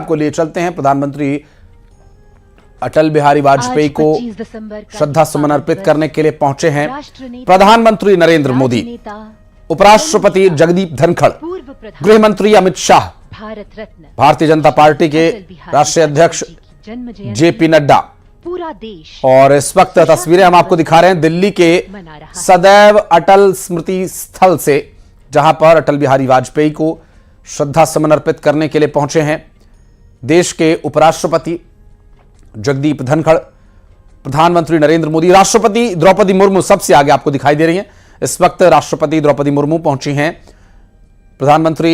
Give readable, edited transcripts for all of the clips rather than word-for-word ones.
आपको लिए चलते हैं। प्रधानमंत्री अटल बिहारी वाजपेयी को श्रद्धा सुमन अर्पित करने के लिए पहुंचे हैं प्रधानमंत्री नरेंद्र मोदी, उपराष्ट्रपति जगदीप धनखड़, गृह मंत्री अमित शाह, भारतीय जनता पार्टी के राष्ट्रीय अध्यक्ष जेपी नड्डा। पूरा देश और इस वक्त तस्वीरें हम आपको दिखा रहे हैं दिल्ली के सदैव अटल स्मृति स्थल से, जहां पर अटल बिहारी वाजपेयी को श्रद्धा सुमन अर्पित करने के लिए पहुंचे हैं देश के उपराष्ट्रपति जगदीप धनखड़, प्रधानमंत्री नरेंद्र मोदी, राष्ट्रपति द्रौपदी मुर्मू सबसे आगे आपको दिखाई दे रही हैं। इस वक्त राष्ट्रपति द्रौपदी मुर्मू पहुंची हैं, प्रधानमंत्री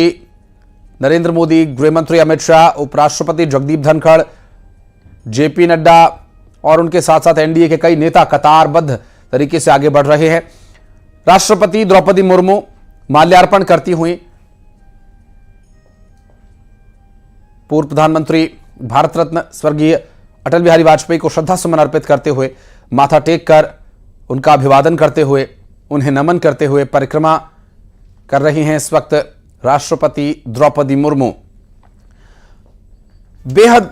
नरेंद्र मोदी, गृहमंत्री अमित शाह, उपराष्ट्रपति जगदीप धनखड़, जेपी नड्डा और उनके साथ साथ एनडीए के कई नेता कतारबद्ध तरीके से आगे बढ़ रहे हैं। राष्ट्रपति द्रौपदी मुर्मू माल्यार्पण करती हुई पूर्व प्रधानमंत्री भारत रत्न स्वर्गीय अटल बिहारी वाजपेयी को श्रद्धा सुमन अर्पित करते हुए, माथा टेक कर उनका अभिवादन करते हुए, उन्हें नमन करते हुए परिक्रमा कर रही हैं इस वक्त राष्ट्रपति द्रौपदी मुर्मू। बेहद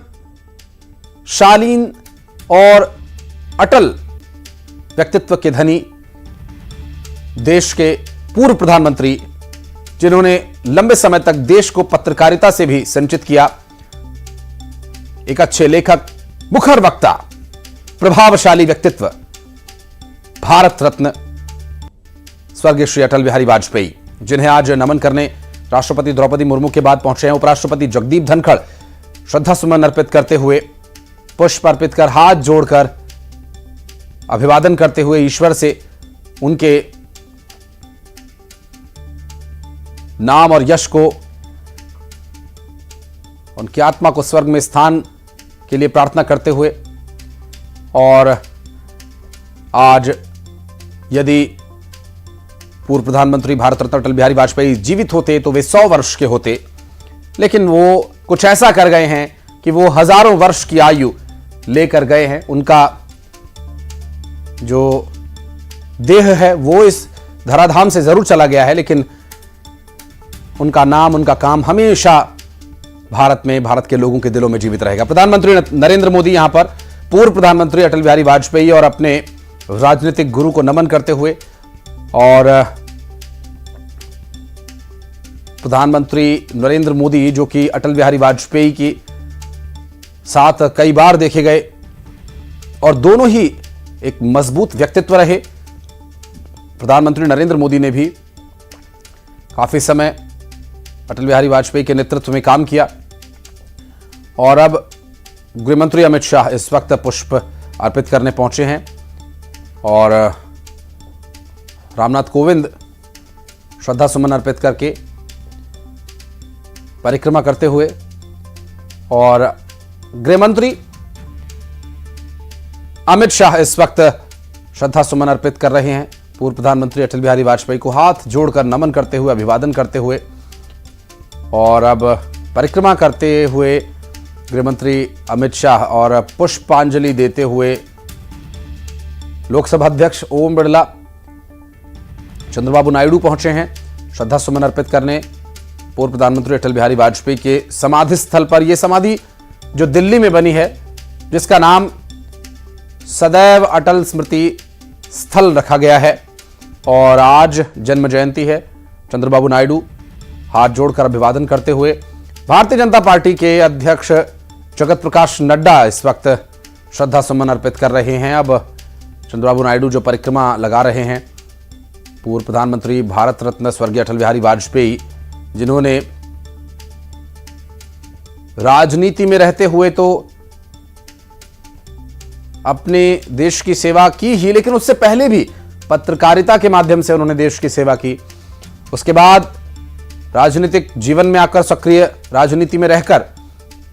शालीन और अटल व्यक्तित्व के धनी देश के पूर्व प्रधानमंत्री, जिन्होंने लंबे समय तक देश को पत्रकारिता से भी संचित किया, एक अच्छे लेखक, मुखर वक्ता, प्रभावशाली व्यक्तित्व, भारत रत्न स्वर्गीय श्री अटल बिहारी वाजपेयी, जिन्हें आज नमन करने राष्ट्रपति द्रौपदी मुर्मू के बाद पहुंचे हैं उपराष्ट्रपति जगदीप धनखड़। श्रद्धा सुमन अर्पित करते हुए, पुष्प अर्पित कर, हाथ जोड़कर अभिवादन करते हुए ईश्वर से उनके नाम और यश को, उनकी आत्मा को स्वर्ग में स्थान के लिए प्रार्थना करते हुए, और आज यदि पूर्व प्रधानमंत्री भारत रत्न अटल बिहारी वाजपेयी जीवित होते तो वे 100 वर्ष के होते, लेकिन वो कुछ ऐसा कर गए हैं कि वो हजारों वर्ष की आयु लेकर गए हैं। उनका जो देह है वो इस धराधाम से जरूर चला गया है, लेकिन उनका नाम, उनका काम हमेशा भारत में, भारत के लोगों के दिलों में जीवित रहेगा। प्रधानमंत्री नरेंद्र मोदी यहां पर पूर्व प्रधानमंत्री अटल बिहारी वाजपेयी और अपने राजनीतिक गुरु को नमन करते हुए, और प्रधानमंत्री नरेंद्र मोदी जो कि अटल बिहारी वाजपेयी की साथ कई बार देखे गए और दोनों ही एक मजबूत व्यक्तित्व रहे। प्रधानमंत्री नरेंद्र मोदी ने भी काफी समय अटल बिहारी वाजपेयी के नेतृत्व में काम किया, और अब गृहमंत्री अमित शाह इस वक्त पुष्प अर्पित करने पहुंचे हैं, और रामनाथ कोविंद श्रद्धा सुमन अर्पित करके परिक्रमा करते हुए, और गृहमंत्री अमित शाह इस वक्त श्रद्धा सुमन अर्पित कर रहे हैं पूर्व प्रधानमंत्री अटल बिहारी वाजपेयी को, हाथ जोड़कर नमन करते हुए, अभिवादन करते हुए, और अब परिक्रमा करते हुए गृहमंत्री अमित शाह और पुष्पांजलि देते हुए लोकसभा अध्यक्ष ओम बिरला, चंद्रबाबू नायडू पहुंचे हैं श्रद्धा सुमन अर्पित करने पूर्व प्रधानमंत्री अटल बिहारी वाजपेयी के समाधि स्थल पर। यह समाधि जो दिल्ली में बनी है, जिसका नाम सदैव अटल स्मृति स्थल रखा गया है, और आज जन्म जयंती है। चंद्रबाबू नायडू हाथ जोड़कर अभिवादन करते हुए, भारतीय जनता पार्टी के अध्यक्ष जगत प्रकाश नड्डा इस वक्त श्रद्धा सुमन अर्पित कर रहे हैं। अब चंद्रबाबू नायडू जो परिक्रमा लगा रहे हैं, पूर्व प्रधानमंत्री भारत रत्न स्वर्गीय अटल बिहारी वाजपेयी, जिन्होंने राजनीति में रहते हुए तो अपने देश की सेवा की ही, लेकिन उससे पहले भी पत्रकारिता के माध्यम से उन्होंने देश की सेवा की। उसके बाद राजनीतिक जीवन में आकर, सक्रिय राजनीति में रहकर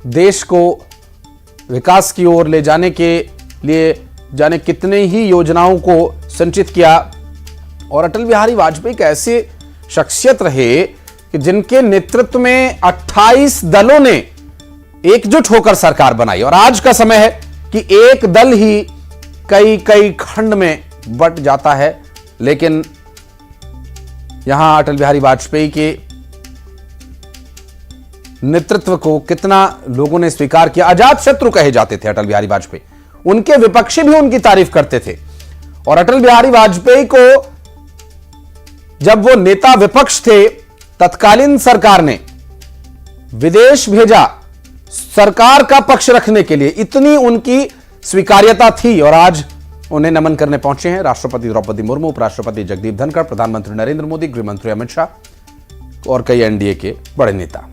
देश को विकास की ओर ले जाने के लिए जाने कितने ही योजनाओं को संचित किया। और अटल बिहारी वाजपेयी एक ऐसे शख्सियत रहे कि जिनके नेतृत्व में 28 दलों ने एकजुट होकर सरकार बनाई, और आज का समय है कि एक दल ही कई कई खंड में बंट जाता है, लेकिन यहां अटल बिहारी वाजपेयी के नेतृत्व को कितना लोगों ने स्वीकार किया। अजात शत्रु कहे जाते थे अटल बिहारी वाजपेयी, उनके विपक्षी भी उनकी तारीफ करते थे। और अटल बिहारी वाजपेयी को जब वो नेता विपक्ष थे, तत्कालीन सरकार ने विदेश भेजा सरकार का पक्ष रखने के लिए, इतनी उनकी स्वीकार्यता थी। और आज उन्हें नमन करने पहुंचे हैं राष्ट्रपति द्रौपदी मुर्मू, उपराष्ट्रपति जगदीप धनखड़, प्रधानमंत्री नरेंद्र मोदी, गृह मंत्री अमित शाह और कई एनडीए के बड़े नेता।